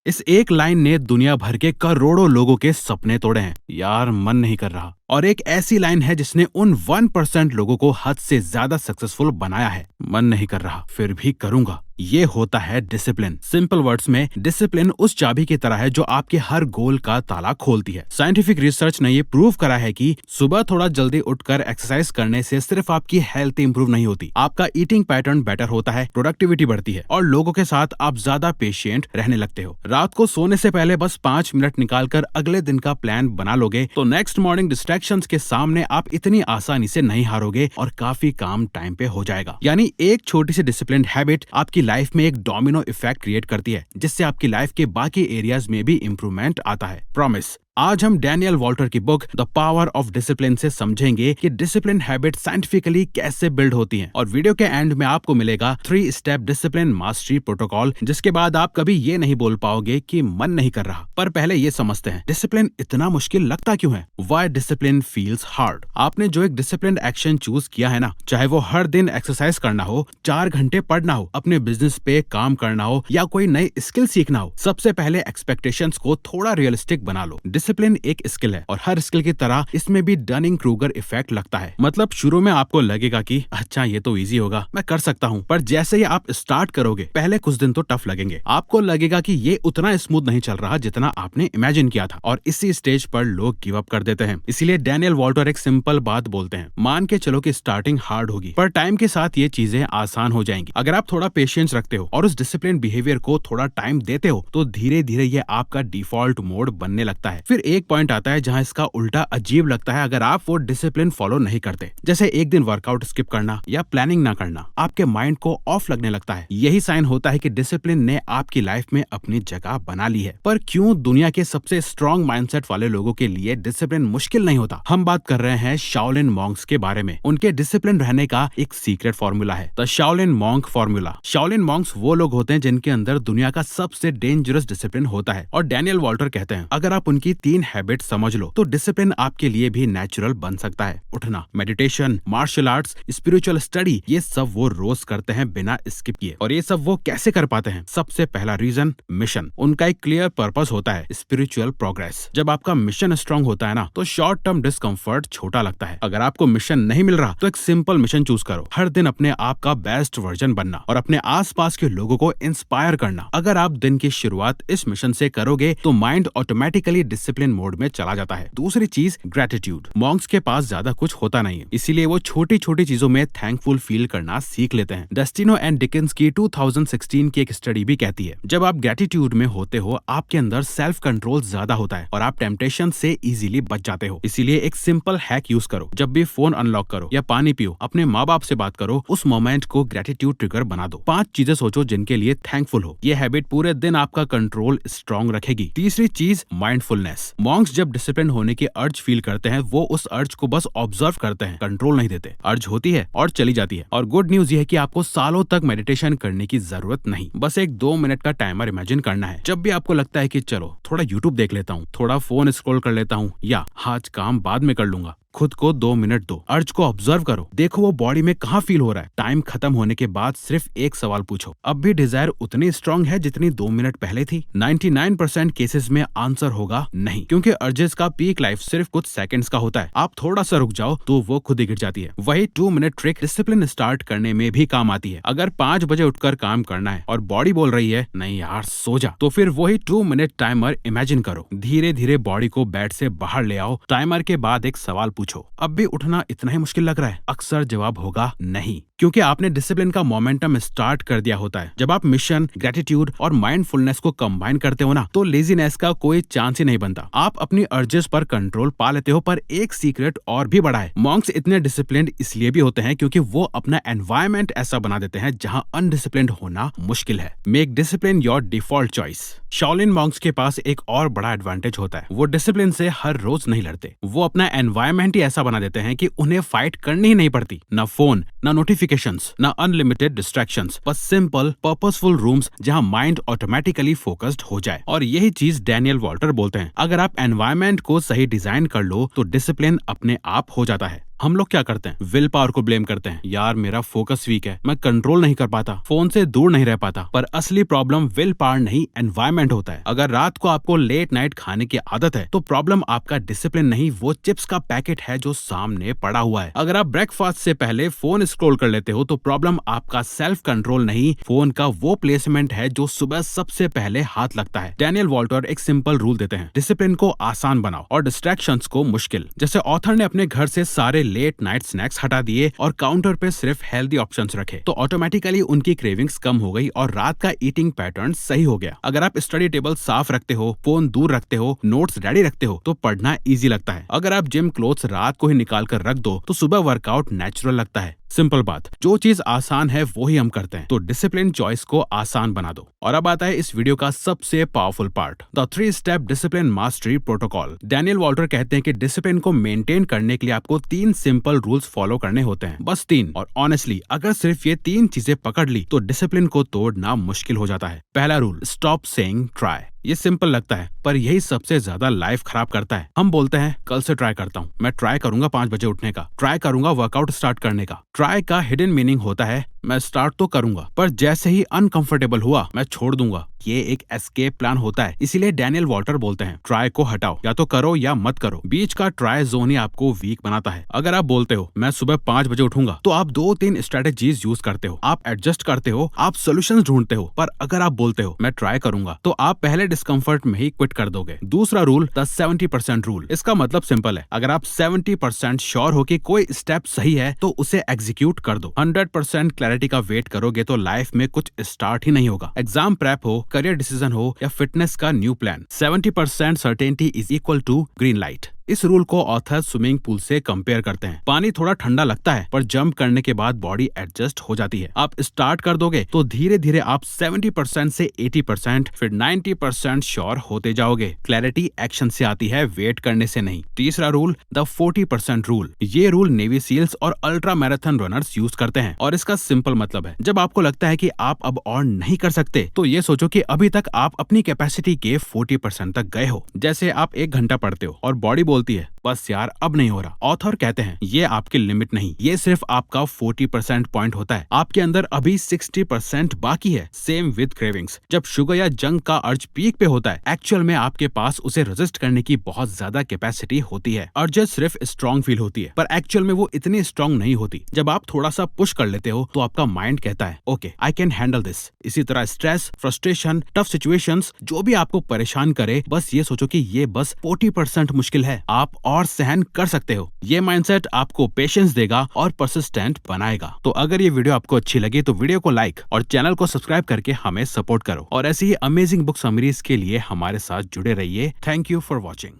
इस एक लाइन ने दुनिया भर के करोड़ों लोगों के सपने तोड़े हैं। यार मन नहीं कर रहा। और एक ऐसी लाइन है जिसने उन 1% लोगों को हद से ज्यादा सक्सेसफुल बनाया है। मन नहीं कर रहा, फिर भी करूंगा। ये होता है डिसिप्लिन। सिंपल वर्ड्स में डिसिप्लिन उस चाबी की तरह है जो आपके हर गोल का ताला खोलती है। साइंटिफिक रिसर्च ने ये प्रूव करा है कि सुबह थोड़ा जल्दी उठकर एक्सरसाइज करने से सिर्फ आपकी हेल्थ इंप्रूव नहीं होती, आपका ईटिंग पैटर्न बेटर होता है, प्रोडक्टिविटी बढ़ती है और लोगों के साथ आप ज्यादा पेशेंट रहने लगते हो। रात को सोने से पहले बस 5 मिनट निकालकर अगले दिन का प्लान बना लोगे तो नेक्स्ट मॉर्निंग डिस्ट्रैक्शंस के सामने आप इतनी आसानी से नहीं हारोगे और काफी काम टाइम पे हो जाएगा। यानी एक छोटी सी डिसिप्लिन हैबिट आपकी लाइफ में एक डोमिनो इफेक्ट क्रिएट करती है, जिससे आपकी लाइफ के बाकी एरियाज में भी इंप्रूवमेंट आता है। प्रॉमिस। आज हम डैनियल वॉल्टर की book the power of discipline से समझेंगे कि डिसिप्लिन हैबिट साइंटिफिकली कैसे बिल्ड होती हैं। और वीडियो के एंड में आपको मिलेगा 3 स्टेप डिसिप्लिन मास्टरी प्रोटोकॉल, जिसके बाद आप कभी ये नहीं बोल पाओगे कि मन नहीं कर रहा। पर पहले ये समझते हैं डिसिप्लिन इतना मुश्किल लगता क्यों है। Why discipline feels hard. आपने जो एक डिसिप्लिन एक्शन चूज किया है ना, चाहे वो हर दिन एक्सरसाइज करना हो, 4 घंटे पढ़ना हो, अपने बिजनेस पे काम करना हो या कोई नई स्किल सीखना हो, सबसे पहले एक्सपेक्टेशंस को थोड़ा रियलिस्टिक बना लो। डिसिप्लिन एक स्किल है और हर स्किल की तरह इसमें भी डनिंग क्रूगर इफेक्ट लगता है। मतलब शुरू में आपको लगेगा कि अच्छा ये तो इजी होगा, मैं कर सकता हूँ, पर जैसे ही आप स्टार्ट करोगे पहले कुछ दिन तो टफ लगेंगे। आपको लगेगा कि ये उतना स्मूथ नहीं चल रहा जितना आपने इमेजिन किया था और इसी स्टेज पर लोग गिव अप कर देते हैं। इसीलिए डैनियल वॉल्टर एक सिंपल बात बोलते हैं, मान के चलो कि स्टार्टिंग हार्ड होगी पर टाइम के साथ ये चीजें आसान हो जाएंगी। अगर आप थोड़ा पेशेंस रखते हो और उस डिसिप्लिन बिहेवियर को थोड़ा टाइम देते हो तो धीरे धीरे ये आपका डिफॉल्ट मोड बनने लगता है। फिर एक पॉइंट आता है जहां इसका उल्टा अजीब लगता है अगर आप वो डिसिप्लिन फॉलो नहीं करते। जैसे एक दिन वर्कआउट स्किप करना या प्लानिंग ना करना, आपके माइंड को ऑफ लगने लगता है। यही साइन होता है कि डिसिप्लिन ने आपकी लाइफ में अपनी जगह बना ली है। पर क्यों दुनिया के सबसे स्ट्रॉन्ग माइंडसेट वाले लोगों के लिए डिसिप्लिन मुश्किल नहीं होता? हम बात कर रहे हैं शाओलिन मॉन्क्स के बारे में। उनके डिसिप्लिन रहने का एक सीक्रेट फॉर्मूला है, the Shaolin monk formula. Shaolin Monks वो लोग होते हैं जिनके अंदर दुनिया का सबसे डेंजरस डिसिप्लिन होता है। और डैनियल वॉल्टर कहते हैं अगर आप उनकी 3 हैबिट समझ लो तो डिसिप्लिन आपके लिए भी नेचुरल बन सकता है। उठना, meditation, martial arts, spiritual study, ये सब वो रोज करते हैं बिना स्किप किए। और ये सब वो कैसे कर पाते हैं? सबसे पहला रीजन, मिशन। उनका एक क्लियर पर्पस होता है, स्पिरिचुअल प्रोग्रेस। जब आपका मिशन स्ट्रांग होता है ना तो शॉर्ट टर्म डिस्कम्फर्ट छोटा लगता है। अगर आपको मिशन नहीं मिल रहा तो एक सिंपल मिशन चूज करो, हर दिन अपने आप का बेस्ट वर्जन बनना और अपने आसपास के लोगों को इंस्पायर करना। अगर आप दिन की शुरुआत इस मिशन से करोगे तो माइंड ऑटोमेटिकली डिसिप्लिन मोड में चला जाता है। दूसरी चीज, ग्रेटिट्यूड। मॉन्क्स के पास ज्यादा कुछ होता नहीं है, इसीलिए वो छोटी छोटी चीजों में थैंकफुल फील करना सीख लेते हैं। डस्टिनो एंड डिकिंस की 2016 की एक स्टडी भी कहती है जब आप ग्रेटिट्यूड में होते हो आपके अंदर सेल्फ कंट्रोल ज्यादा होता है और आप टेम्पटेशन से इजीली बच जाते हो। इसीलिए एक सिंपल हैक यूज करो, जब भी फोन अनलॉक करो या पानी पियो, अपने माँ बाप से बात करो, उस मोमेंट को ग्रेटिट्यूड ट्रिगर बना दो। 5 चीजें सोचो जिनके लिए थैंकफुल हो। ये हैबिट पूरे दिन आपका कंट्रोल स्ट्रॉन्ग रखेगी। तीसरी चीज, माइंडफुलनेस। मॉन्क्स जब डिसिप्लिन होने की अर्ज फील करते हैं वो उस अर्ज को बस ऑब्जर्व करते हैं, कंट्रोल नहीं देते। अर्ज होती है और चली जाती है। और गुड न्यूज ये है कि आपको सालों तक मेडिटेशन करने की जरूरत नहीं, बस एक 2 मिनट का टाइमर इमेजिन करना है। जब भी आपको लगता है कि चलो थोड़ा यूट्यूब देख लेता हूँ, थोड़ा फोन स्क्रॉल कर लेता हूँ या आज काम बाद में कर लूंगा, खुद को 2 मिनट दो, अर्ज को ऑब्जर्व करो, देखो वो बॉडी में कहाँ फील हो रहा है। टाइम खत्म होने के बाद सिर्फ एक सवाल पूछो, अब भी डिजायर उतनी स्ट्रांग है जितनी 2 मिनट पहले थी? 99% केसेस में आंसर होगा नहीं, क्योंकि अर्जेस का पीक लाइफ सिर्फ कुछ सेकंड्स का होता है। आप थोड़ा सा रुक जाओ तो वो खुद ही गिर जाती है। वही 2 मिनट ट्रिक डिसिप्लिन स्टार्ट करने में भी काम आती है। अगर 5 बजे उठकर काम करना है और बॉडी बोल रही है नहीं यार सो जा, तो फिर वही 2 मिनट टाइमर इमेजिन करो। धीरे धीरे बॉडी को बेड से बाहर ले आओ। टाइमर के बाद एक सवाल पूछो, अब भी उठना इतना ही मुश्किल लग रहा है? अक्सर जवाब होगा नहीं, क्योंकि आपने डिसिप्लिन का मोमेंटम स्टार्ट कर दिया होता है। जब आप मिशन, ग्रेटिट्यूड और माइंडफुलनेस को कंबाइन करते हो ना तो लेजीनेस का कोई चांस ही नहीं बनता। आप अपनी अर्जेस पर कंट्रोल पा लेते हो। पर एक सीक्रेट और भी बड़ा है, मॉन्क्स इतने डिसिप्लिन्ड इसलिए भी होते हैं क्योंकि वो अपना एनवायरनमेंट ऐसा बना देते हैं जहां अनडिसिप्लिन्ड होना मुश्किल है। Make discipline your default choice. Shaolin Monks के पास एक और बड़ा एडवांटेज होता है, वो डिसिप्लिन से हर रोज नहीं लड़ते। वो अपना एनवायरनमेंट ही ऐसा बना देते हैं कि उन्हें फाइट करनी ही नहीं पड़ती। ना फोन, ना नोटिफिकेशंस, ना अनलिमिटेड डिस्ट्रैक्शंस, बस सिंपल पर्पसफुल रूम्स जहां माइंड ऑटोमेटिकली फोकस्ड हो जाए। और यही चीज डैनियल वॉल्टर बोलते हैं, अगर आप एनवायरनमेंट को सही डिजाइन कर लो तो डिसिप्लिन अपने आप हो जाता है। हम लोग क्या करते हैं, विल पावर को ब्लेम करते हैं। यार मेरा फोकस वीक है, मैं कंट्रोल नहीं कर पाता, फोन से दूर नहीं रह पाता। पर असली प्रॉब्लम विल पावर नहीं, एनवायरमेंट होता है। अगर रात को आपको लेट नाइट खाने की आदत है तो प्रॉब्लम आपका डिसिप्लिन नहीं, वो चिप्स का पैकेट है जो सामने पड़ा हुआ है। अगर आप ब्रेकफास्ट से पहले फोन स्क्रॉल कर लेते हो तो प्रॉब्लम आपका सेल्फ कंट्रोल नहीं, फोन का वो प्लेसमेंट है जो सुबह सबसे पहले हाथ लगता है। डैनियल वॉल्टर एक सिंपल रूल देते हैं, डिसिप्लिन को आसान बनाओ और डिस्ट्रैक्शंस को मुश्किल। जैसे ऑथर ने अपने घर से सारे लेट नाइट स्नैक्स हटा दिए और काउंटर पे सिर्फ हेल्दी ऑप्शंस रखे, तो ऑटोमेटिकली उनकी क्रेविंग्स कम हो गई और रात का ईटिंग पैटर्न सही हो गया। अगर आप स्टडी टेबल साफ रखते हो, फोन दूर रखते हो, नोट्स रेडी रखते हो तो पढ़ना इजी लगता है। अगर आप जिम क्लोथ्स रात को ही निकाल कर रख दो तो सुबह वर्कआउट नेचुरल लगता है। सिंपल बात, जो चीज आसान है वो ही हम करते हैं, तो डिसिप्लिन चॉइस को आसान बना दो। और अब आता है इस वीडियो का सबसे powerful part, the 3 step discipline mastery protocol. Daniel Walter कहते हैं कि डिसिप्लिन को मेंटेन करने के लिए आपको 3 सिंपल रूल्स फॉलो करने होते हैं, बस 3। और ऑनेस्टली अगर सिर्फ ये 3 चीजें पकड़ ली तो डिसिप्लिन को तोड़ना मुश्किल हो जाता है। पहला रूल, स्टॉप सेइंग ट्राई। ये सिंपल लगता है पर यही सबसे ज्यादा लाइफ खराब करता है। हम बोलते हैं कल से ट्राई करता हूँ, मैं ट्राई करूंगा 5 बजे उठने का, ट्राई करूंगा वर्कआउट स्टार्ट करने का। ट्राई का हिडन मीनिंग होता है मैं स्टार्ट तो करूंगा पर जैसे ही अनकंफर्टेबल हुआ मैं छोड़ दूंगा। ये एक एस्केप प्लान होता है। इसीलिए डैनियल वॉल्टर बोलते हैं ट्राई को हटाओ, या तो करो या मत करो। बीच का ट्राई जोन ही आपको वीक बनाता है। अगर आप बोलते हो मैं सुबह 5 बजे उठूंगा तो आप 2-3 स्ट्रेटेजीज यूज करते हो, आप एडजस्ट करते हो, आप सोल्यूशंस ढूंढते हो। पर अगर आप बोलते हो मैं ट्राई करूंगा तो आप पहले डिस्कम्फर्ट में ही क्विट कर दोगे। दूसरा रूल, द 70% रूल। इसका मतलब सिंपल है, अगर आप 70% श्योर हो कि कोई स्टेप सही है तो उसे एग्जीक्यूट कर दो। 100% क्लैरिटी का वेट करोगे तो लाइफ में कुछ स्टार्ट ही नहीं होगा। एग्जाम प्रेप हो, करियर डिसीजन हो या फिटनेस का new plan, 70% certainty is equal to green light. इस रूल को ऑथर स्विमिंग पूल से कंपेयर करते हैं। पानी थोड़ा ठंडा लगता है पर जंप करने के बाद बॉडी एडजस्ट हो जाती है। आप स्टार्ट कर दोगे तो धीरे धीरे आप 70% से 80% फिर 90% श्योर होते जाओगे। क्लैरिटी एक्शन से आती है, वेट करने से नहीं। तीसरा रूल, द 40% रूल। ये रूल नेवी सील्स और अल्ट्रा मैराथन रनर्स यूज करते हैं और इसका सिंपल मतलब है, जब आपको लगता है कि आप अब और नहीं कर सकते तो ये सोचो कि अभी तक आप अपनी कैपेसिटी के 40% तक गए हो। जैसे आप 1 घंटा पढ़ते हो और बॉडी बोलती है बस यार अब नहीं हो रहा। ऑथर कहते हैं ये आपकी लिमिट नहीं, ये सिर्फ आपका 40% पॉइंट होता है। आपके अंदर अभी 60% बाकी है। Same with cravings. जब शुगर या जंक का अर्ज पीक पे होता है, एक्चुअल में आपके पास उसे रेजिस्ट करने की बहुत ज्यादा कैपेसिटी होती है। अर्ज सिर्फ स्ट्रॉन्ग फील होती है पर एक्चुअल में वो इतनी स्ट्रॉन्ग नहीं होती। जब आप थोड़ा सा पुश कर लेते हो तो आपका माइंड कहता है okay I can handle this. इसी तरह स्ट्रेस, फ्रस्ट्रेशन, टफ सिचुएशंस जो भी आपको परेशान करे, बस ये सोचो कि ये बस 40% मुश्किल है, आप और सहन कर सकते हो। ये माइंडसेट आपको पेशेंस देगा और परसिस्टेंट बनाएगा। तो अगर ये वीडियो आपको अच्छी लगी तो वीडियो को लाइक और चैनल को सब्सक्राइब करके हमें सपोर्ट करो और ऐसी ही अमेजिंग बुक समरीज के लिए हमारे साथ जुड़े रहिए। Thank you for watching.